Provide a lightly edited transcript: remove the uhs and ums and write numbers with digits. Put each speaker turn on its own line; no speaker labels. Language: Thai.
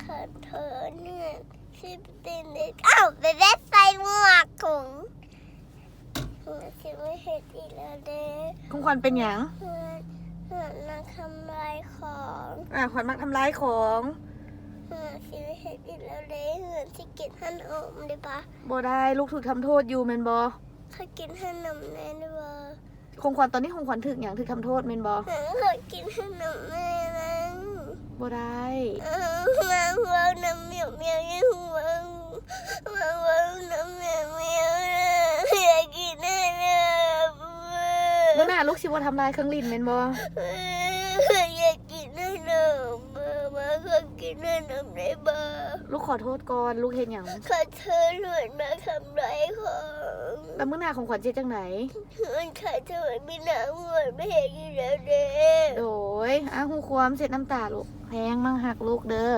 ขอเธอเนี่ยที่เป็นเด็กอ้าวไปเล่นใส่หมวกของที่ไม่เห็นอีกแล้วเด้
ของขวัญเป็นหยัง
เพื่อนมาทำลายของ
ขวัญมักทำร้ายของ
ที่ไม่เห็นอีกแล้วเด้เหือนที่กินขนมได้ปะ
บ่ได้ลูกถูกทำโทษอยู่แม่นบ่
เขากินขนมแน่ด้วย
ของขวัญตอนนี้ของขวัญถึกหยังถึกทำโทษแม่นบ่
เขากินขนมแม่มั้ง
บ่ได้
มาว่าน้ำเหมียวเมียวยังวังมาว่าน้ำเหมียวเมียวอยากกินขนม
แล้วน่ะลูกสิบ่ทำลายเครื่องลิ้นแม่นบ่
อยากกินขนมมาก็กินขนมได้บ้า
ลูกขอโทษก่อนลูกเฮ็ดหยัง
ขอเธอหลวนมาทำร้ายของ
แล้วมื้อหน้าของขวัญสิจังไหน
มันขาดเธอไม่หนาหัวไม่เห็นอยู่แล้วเด้
โดยฮู้ความเสร็จน้ำตาลูกแพงมั่งหักลูกเด้อ